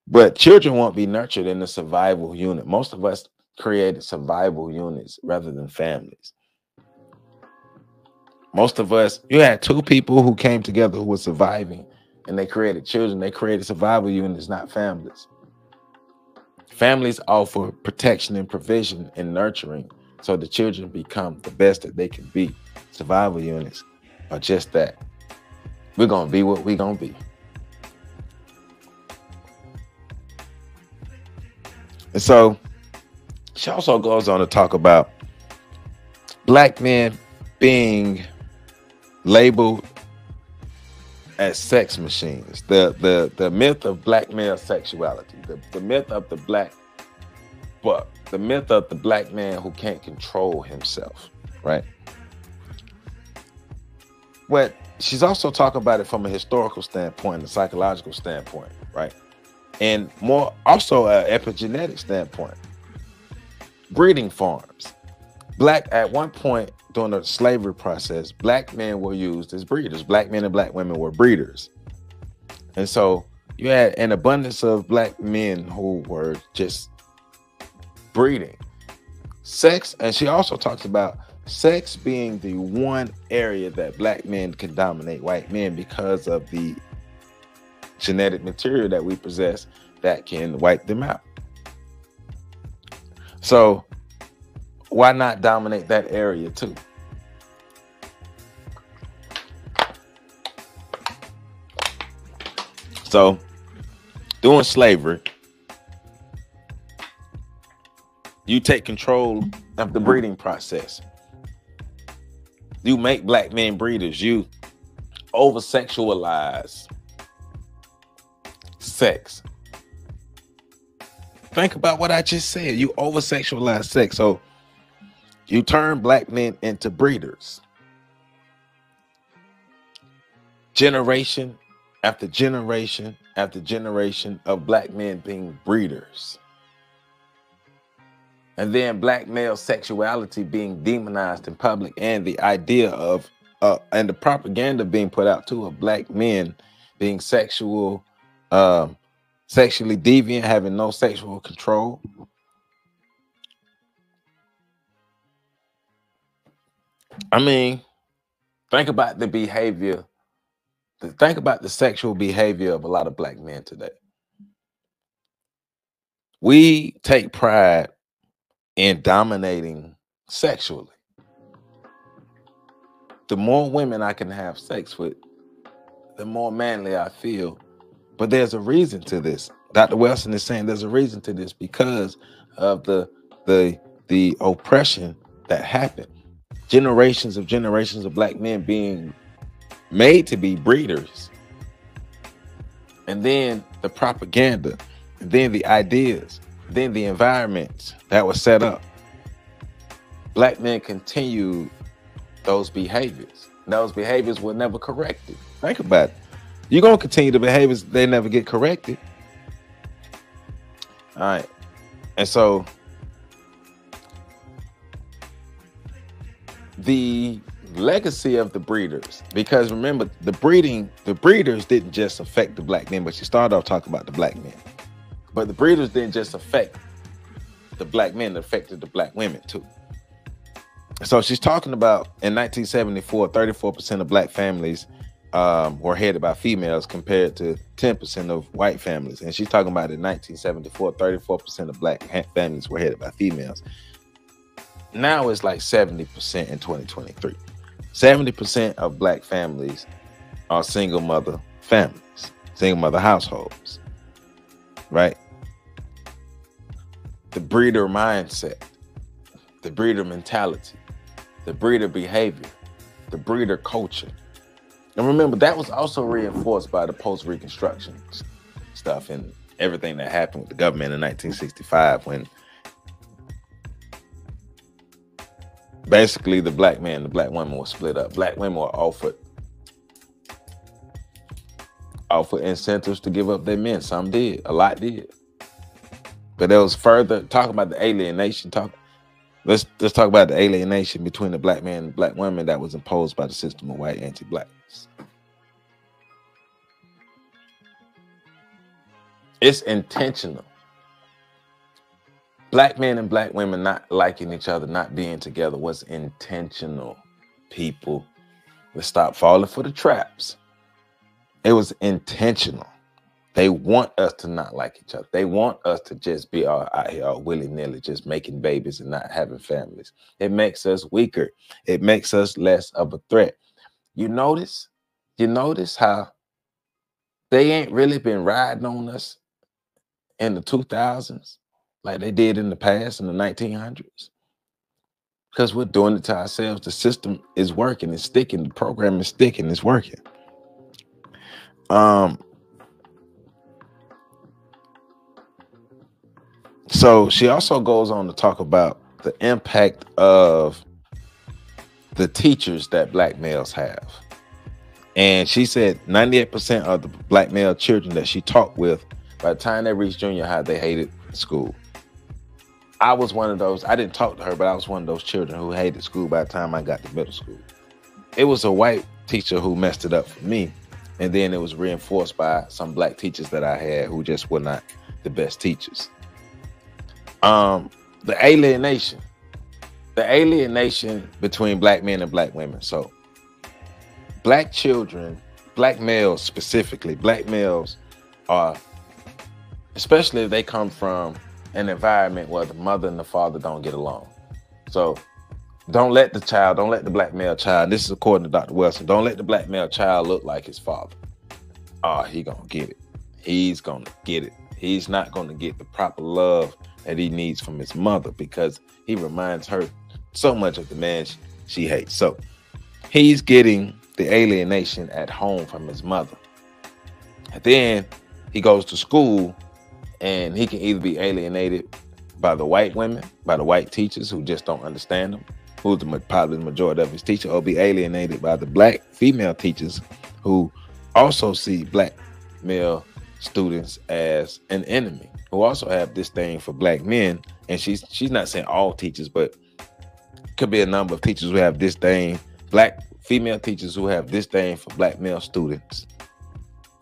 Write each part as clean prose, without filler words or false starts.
But children won't be nurtured in the survival unit. Most of us created survival units rather than families. Most of us, you had two people who came together who were surviving and they created children. They created survival units, not families. Families offer protection and provision and nurturing so the children become the best that they can be. Survival units are just that. We're going to be what we're going to be. And so she also goes on to talk about black men being labeled as sex machines. The myth of black male sexuality, the myth of the black man who can't control himself, right? But she's also talking about it from a historical standpoint, a psychological standpoint, right? And more also an epigenetic standpoint. Breeding farms. At one point during the slavery process, black men were used as breeders. Black men and black women were breeders. And so you had an abundance of black men who were just breeding. Sex, and she also talks about sex being the one area that black men can dominate white men because of the genetic material that we possess that can wipe them out. So why not dominate that area too? So during slavery, you take control of the breeding process. You make black men breeders. You over-sexualize sex. Think about what I just said. You over-sexualize sex. So you turn black men into breeders. Generation after generation after generation of black men being breeders. And then black male sexuality being demonized in public, and the idea of and the propaganda being put out too of black men being sexually deviant, having no sexual control. I mean, think about the behavior. Think about the sexual behavior of a lot of black men today. We take pride in dominating sexually. The more women I can have sex with, the more manly I feel. But there's a reason to this. Dr. Wilson is saying there's a reason to this because of the oppression that happened. Generations of black men being made to be breeders. And then the propaganda, and then the ideas, then the environments that were set up. Black men continued those behaviors. Those behaviors were never corrected. Think about it. You're going to continue the behaviors, they never get corrected. All right. And so the legacy of the breeders, because remember, the breeders didn't just affect the black men, but she started off talking about the black men. But the breeders didn't just affect the black men, it affected the black women too. So she's talking about in 1974, 34% of black families were headed by females compared to 10% of white families. And she's talking about in 1974, 34% of black families were headed by females. Now it's like 70% in 2023. 70% of black families are single mother families, single mother households, right? The breeder mindset, the breeder mentality, the breeder behavior, the breeder culture. And remember, that was also reinforced by the post-Reconstruction stuff and everything that happened with the government in 1965 when basically the black man and the black woman were split up. Black women were offered incentives to give up their men. Some did, a lot did. But there was further talking about the alienation. Let's talk about the alienation between the black man and the black woman that was imposed by the system of white anti-blackness. It's intentional. Black men and black women not liking each other, not being together was intentional. People, let's stop falling for the traps. It was intentional. They want us to not like each other. They want us to just be out here all willy-nilly, just making babies and not having families. It makes us weaker. It makes us less of a threat. You notice how they ain't really been riding on us in the 2000s like they did in the past in the 1900s? Because we're doing it to ourselves. The system is working, it's sticking, the program is sticking, it's working. So she also goes on to talk about the impact of the teachers that black males have. And she said 98% of the black male children that she talked with, by the time they reached junior high, they hated school. I was one of those. I didn't talk to her, but I was one of those children who hated school by the time I got to middle school. It was a white teacher who messed it up for me. And then it was reinforced by some black teachers that I had who just were not the best teachers. The alienation between black men and black women. So black children, black males specifically, black males are, especially if they come from an environment where the mother and the father don't get along. So don't let the black male child, this is according to Dr. Wilson, don't let the black male child look like his father. Oh, he gonna get it. He's gonna get it. He's not gonna get the proper love that he needs from his mother because he reminds her so much of the man she hates. So he's getting the alienation at home from his mother. And then he goes to school and he can either be alienated by the white women, by the white teachers who just don't understand him, who's probably the majority of his teacher, or be alienated by the black female teachers who also see black male students as an enemy, who also have this thing for black men. And she's not saying all teachers, but could be a number of teachers who have this thing, black female teachers who have this thing for black male students.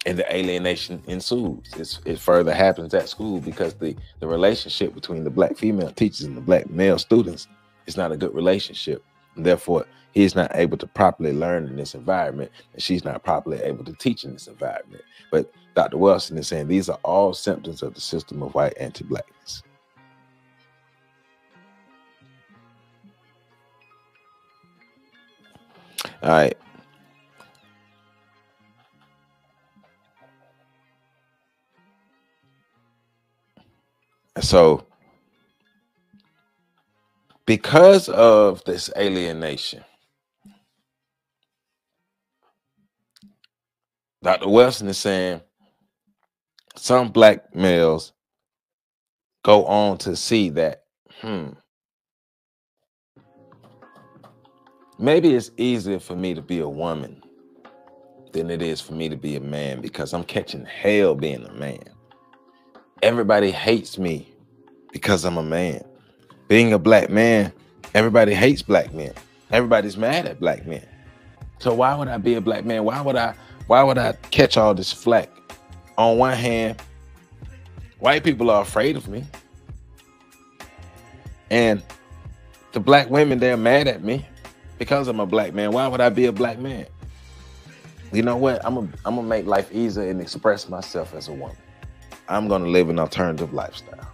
And the alienation ensues. It further happens at school because the relationship between the black female teachers and the black male students is not a good relationship. And therefore, he's not able to properly learn in this environment, and she's not properly able to teach in this environment. But Dr. Wilson is saying these are all symptoms of the system of white anti-blackness. All right. So, because of this alienation, Dr. Wilson is saying some black males go on to see that, maybe it's easier for me to be a woman than it is for me to be a man because I'm catching hell being a man. Everybody hates me because I'm a man. Being a black man, everybody hates black men. Everybody's mad at black men. So why would I be a black man? Why would I catch all this flack? On one hand, white people are afraid of me. And the black women, they're mad at me because I'm a black man. Why would I be a black man? You know what? I'm gonna make life easier and express myself as a woman. I'm gonna live an alternative lifestyle.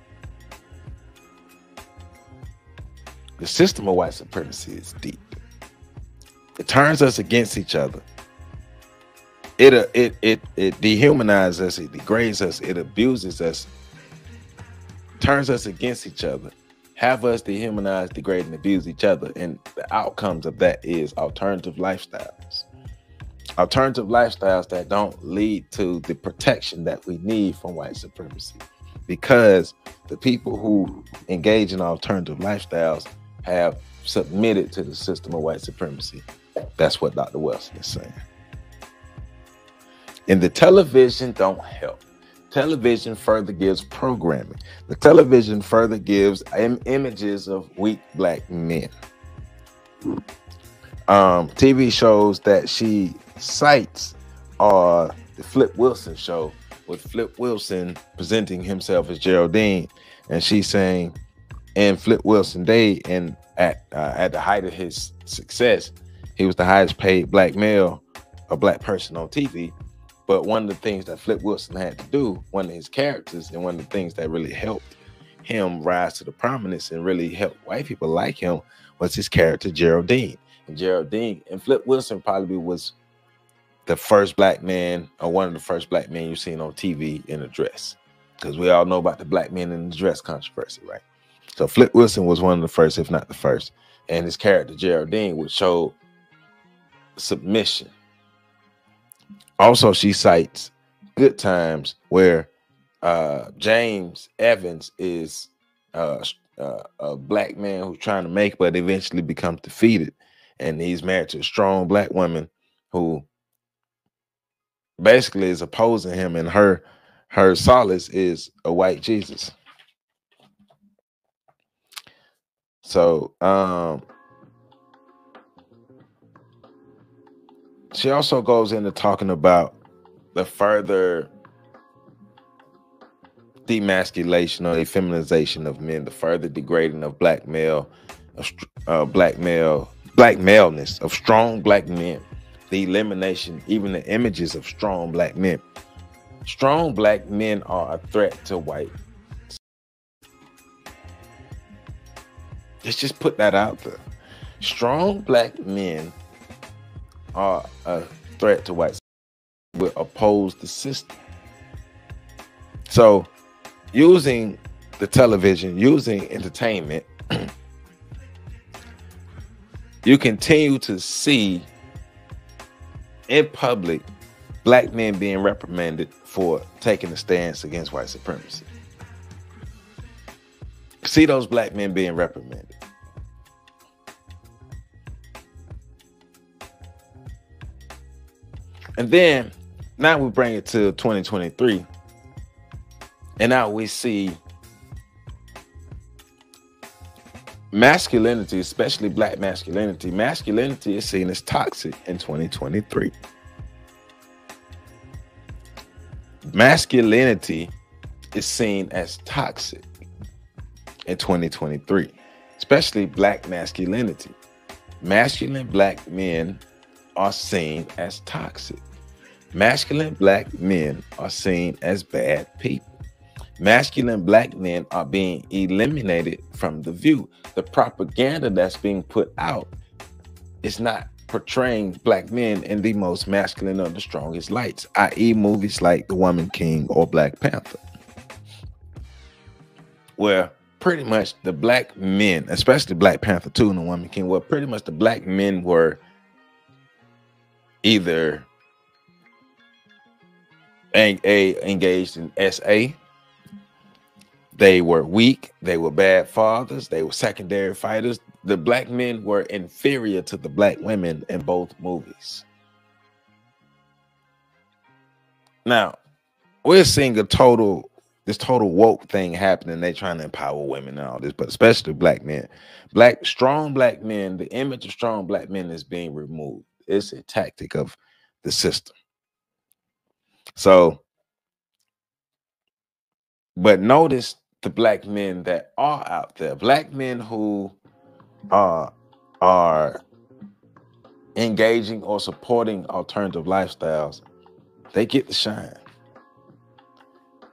The system of white supremacy is deep. It turns us against each other. It dehumanizes us, it degrades us, it abuses us, turns us against each other, have us dehumanize, degrade, and abuse each other. And the outcomes of that is alternative lifestyles. Alternative lifestyles that don't lead to the protection that we need from white supremacy. Because the people who engage in alternative lifestyles have submitted to the system of white supremacy. That's what Dr. Wilson is saying. And the television don't help. Television further gives programming. The television further gives images of weak black men. TV shows that she cites are the Flip Wilson show, with Flip Wilson presenting himself as Geraldine, and she's saying, in Flip Wilson day, and at the height of his success, he was the highest paid black male or black person on TV. But one of the things that Flip Wilson had to do, one of his characters, and one of the things that really helped him rise to the prominence and really helped white people like him, was his character Geraldine. And Geraldine and Flip Wilson probably was the first black man, or one of the first black men you've seen on TV in a dress, because we all know about the black men in the dress controversy, right? So Flip Wilson was one of the first, if not the first, and his character Geraldine would show submission. Also, she cites Good Times, where James Evans is a black man who's trying to make, but eventually becomes defeated, and he's married to a strong black woman who basically is opposing him, and her solace is a white Jesus. So she also goes into talking about the further demasculation or effeminization of men, the further degrading of black maleness, of strong black men, the elimination, even the images of strong black men. Strong black men are a threat to white. Let's just put that out there. Strong black men are a threat to whites. Will oppose the system. So, using the television, using entertainment, you continue to see in public black men being reprimanded for taking a stance against white supremacy. See those black men being reprimanded. And then now we bring it to 2023, and now we see masculinity, especially black masculinity. Masculinity is seen as toxic in 2023. Masculinity is seen as toxic in 2023, especially black masculinity. Masculine black men are seen as toxic. Masculine black men are seen as bad people. Masculine black men are being eliminated from the view. The propaganda that's being put out is not portraying black men in the most masculine or the strongest lights, i.e. movies like The Woman King or Black Panther, where pretty much the black men, especially Black Panther 2 and The Woman King, where pretty much the black men were either engaged in SA, they were weak, they were bad fathers, they were secondary fighters. The black men were inferior to the black women in both movies. Now, we're seeing this total woke thing happening. They're trying to empower women and all this, but especially black men. Strong black men, the image of strong black men is being removed. It's a tactic of the system. So, but notice the black men that are out there, black men who are engaging or supporting alternative lifestyles, they get to shine.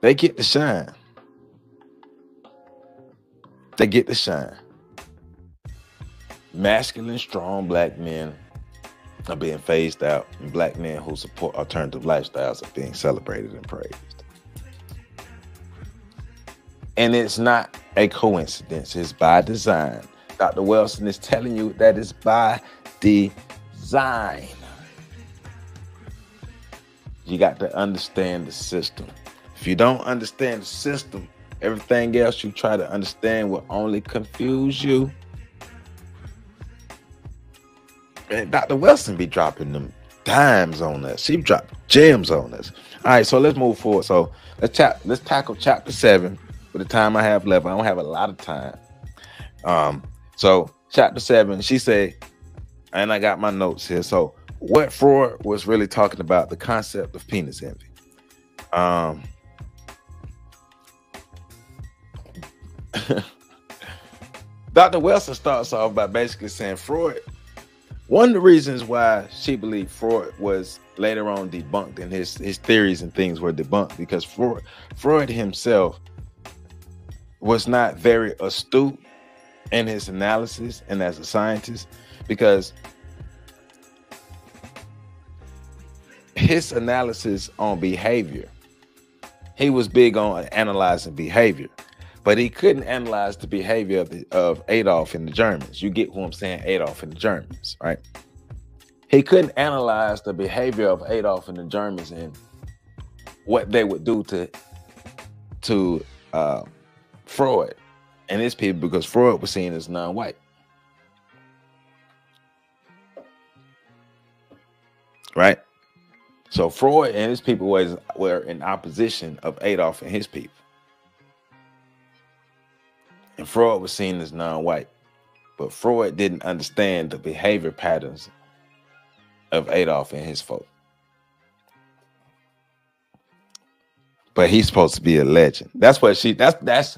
They get to shine. They get to shine. Masculine, strong black men are being phased out, and black men who support alternative lifestyles are being celebrated and praised. And it's not a coincidence. It's by design. Dr. Wilson is telling you that it's by design. You got to understand the system. If you don't understand the system, everything else you try to understand will only confuse you. And Dr. Wilson be dropping them dimes on us. She dropped gems on us. All right, so let's move forward. So let's tackle chapter 7. For the time I have left, I don't have a lot of time. So chapter 7, she said, and I got my notes here. So what Freud was really talking about, the concept of penis envy. Um, Dr. Wilson starts off by basically saying Freud. One of the reasons why she believed Freud was later on debunked and his theories and things were debunked because Freud himself was not very astute in his analysis and as a scientist, because his analysis on behavior, he was big on analyzing behavior, but he couldn't analyze the behavior of Adolf and the Germans. You get who I'm saying? Adolf and the Germans, right? He couldn't analyze the behavior of Adolf and the Germans and what they would do to Freud and his people, because Freud was seen as non-white. Right? So Freud and his people were in opposition of Adolf and his people. And Freud was seen as non-white. But Freud didn't understand the behavior patterns of Adolf and his folk. But he's supposed to be a legend. That's what's hilarious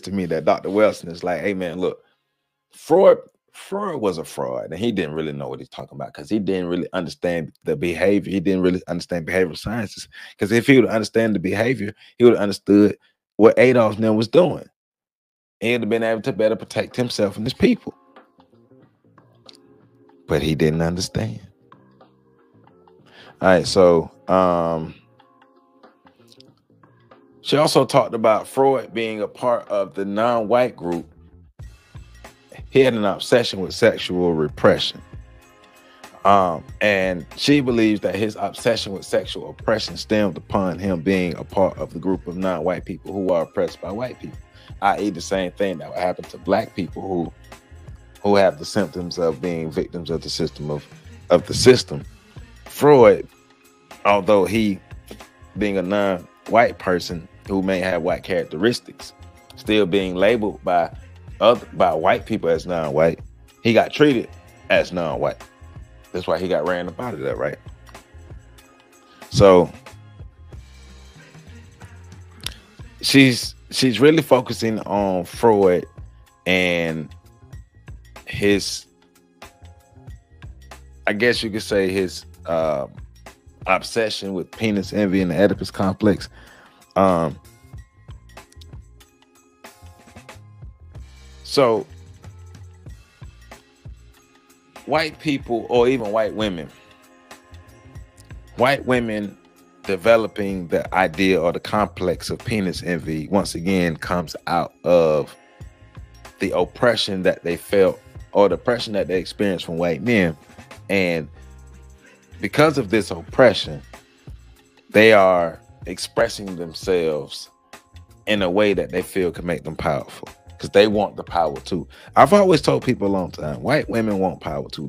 to me, that Dr. Wilson is like, hey man, look, Freud was a fraud, and he didn't really know what he's talking about because he didn't really understand the behavior. He didn't really understand behavioral sciences, because if he would understand the behavior, he would have understood what Adolf then was doing. He would have been able to better protect himself and his people. But he didn't understand. All right, so she also talked about Freud being a part of the non-white group. He had an obsession with sexual repression. And she believes that his obsession with sexual oppression stemmed upon him being a part of the group of non-white people who are oppressed by white people, i.e. the same thing that would happen to black people who have the symptoms of being victims of the system of the system. Freud, although he being a non-white person who may have white characteristics, still being labeled by white people as non-white, he got treated as non-white. That's why he got ran up out of that, right? So she's really focusing on Freud and his, I guess you could say, his obsession with penis envy and the Oedipus complex. So white people, or even white women developing the idea or the complex of penis envy, once again, comes out of the oppression that they felt or the oppression that they experienced from white men. And because of this oppression, they are expressing themselves in a way that they feel can make them powerful, because they want the power too. I've always told people a long time, white women want power too.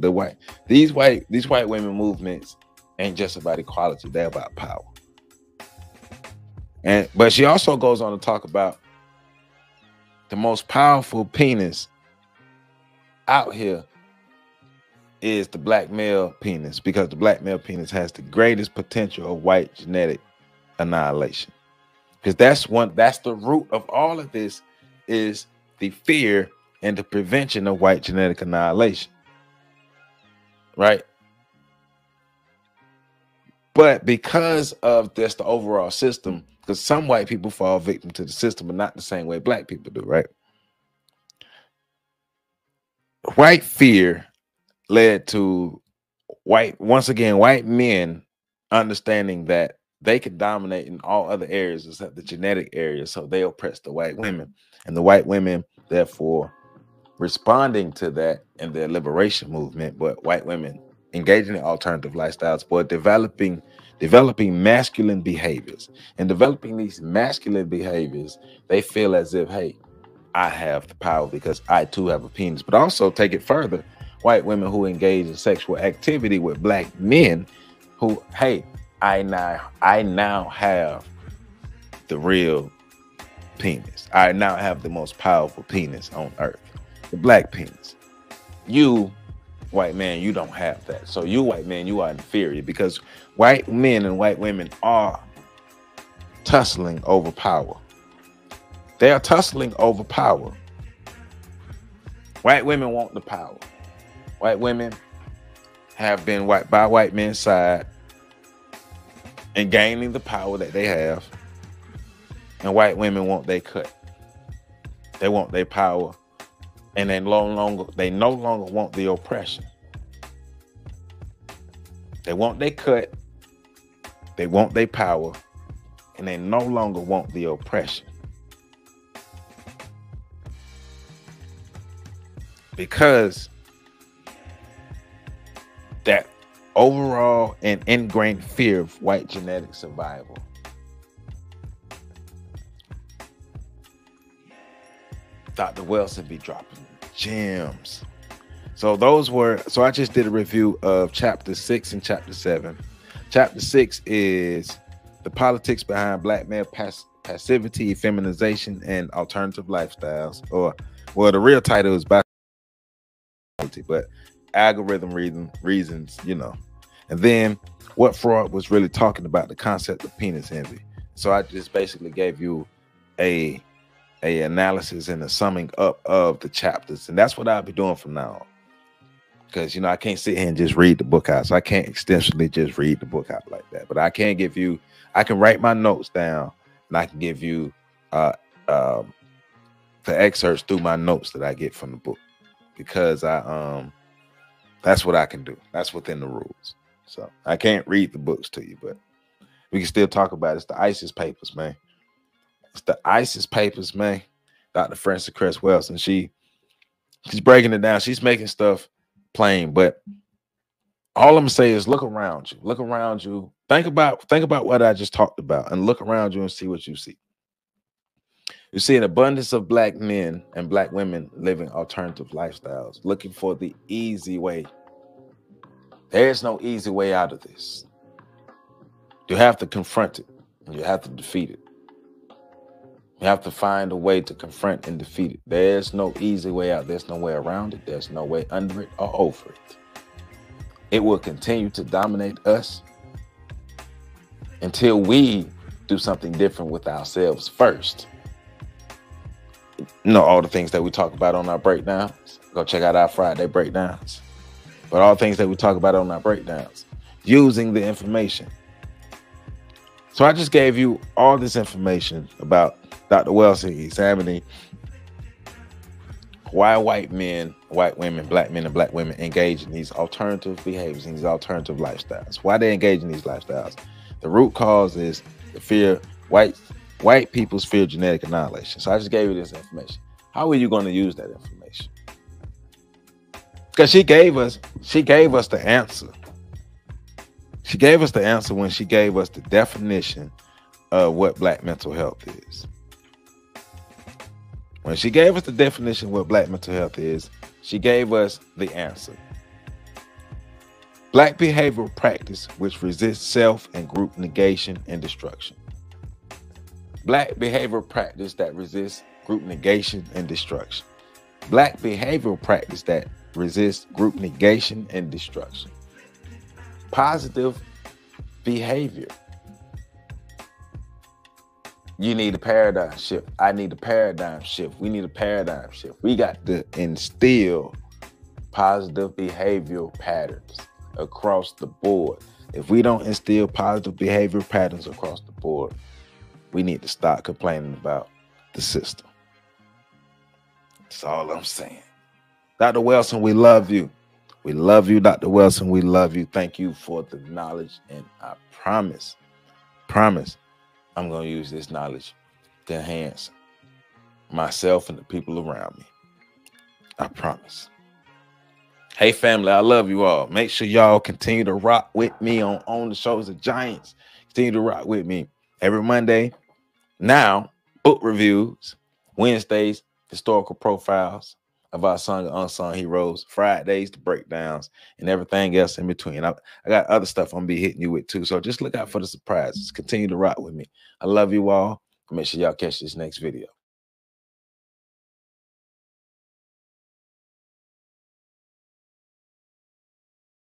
These white women movements ain't just about equality, they're about power. But she also goes on to talk about the most powerful penis out here is the black male penis, because the black male penis has the greatest potential of white genetic annihilation. Because that's the root of all of this, is the fear and the prevention of white genetic annihilation, right? But because of this, the overall system, because some white people fall victim to the system, but not the same way black people do, right? White fear led to white men understanding that they could dominate in all other areas except the genetic area, so they oppress the white women, and the white women therefore responding to that in their liberation movement, but white women engaging in alternative lifestyles, but developing masculine behaviors. And developing these masculine behaviors, they feel as if, hey, I have the power because I too have a penis. But also take it further, white women who engage in sexual activity with black men who, hey, I now have the real penis. I now have the most powerful penis on earth, the black penis. You white man, you don't have that. So you white man, you are inferior, because white men and white women are tussling over power. They are tussling over power. White women want the power. White women have been by white men's side and gaining the power that they have. And white women want their cut. They want their power, and they no longer want the oppression. They want their cut, they want their power, and they no longer want the oppression. Because that overall and ingrained fear of white genetic survival. Dr. Wilson be dropping gems. So I just did a review of chapter 6 and chapter 7. Chapter 6 is the politics behind black male passivity, feminization, and alternative lifestyles. The real title is but algorithm reasons, And then what Freud was really talking about, the concept of penis envy. So I just basically gave you a analysis and a summing up of the chapters, and that's what I'll be doing from now on. Because I can't sit here and just read the book out, so I can't extensively just read the book out like that. But I can write my notes down, and I can give you the excerpts through my notes that I get from the book, because that's what I can do. That's within the rules. So I can't read the books to you, but we can still talk about it. It's the ISIS papers, man. It's the ISIS papers, man. Dr. Frances Cress Welsing, she's breaking it down. She's making stuff plain, but all I'm gonna say is look around you. Look around you. Think about what I just talked about, and look around you and see what you see. You see an abundance of black men and black women living alternative lifestyles, looking for the easy way. There's no easy way out of this. You have to confront it, and you have to defeat it. You have to find a way to confront and defeat it. There's no easy way out. There's no way around it. There's no way under it or over it. It will continue to dominate us until we do something different with ourselves first. All the things that we talk about on our breakdowns. Go check out our Friday breakdowns. But all things that we talk about on our breakdowns, using the information. So I just gave you all this information about Dr. Welsing examining why white men, white women, black men, and black women engage in these alternative behaviors, in these alternative lifestyles. Why they engage in these lifestyles? The root cause is the fear, white people's fear of genetic annihilation. So I just gave you this information. How are you going to use that information? Because she gave us the answer. She gave us the answer when she gave us the definition of what black mental health is. When she gave us the definition of what black mental health is, she gave us the answer. Black behavioral practice which resists self and group negation and destruction. Black behavioral practice that resists group negation and destruction. Black behavioral practice that resists group negation and destruction. Positive behavior. You need a paradigm shift. I need a paradigm shift. We need a paradigm shift. We got to instill positive behavioral patterns across the board. If we don't instill positive behavioral patterns across the board, we need to start complaining about the system. That's all I'm saying. Dr. Welsing, we love you. We love you, Dr. Welsing. We love you. Thank you for the knowledge. And I promise, I'm going to use this knowledge to enhance myself and the people around me. I promise. Hey, family, I love you all. Make sure y'all continue to rock with me on the Shows of Giants. Continue to rock with me every Monday. Now, book reviews. Wednesdays, historical profiles of our sung and unsung heroes. Fridays, the breakdowns, and everything else in between. I got other stuff I'm going to be hitting you with too. So just look out for the surprises. Continue to rock with me. I love you all. Make sure y'all catch this next video.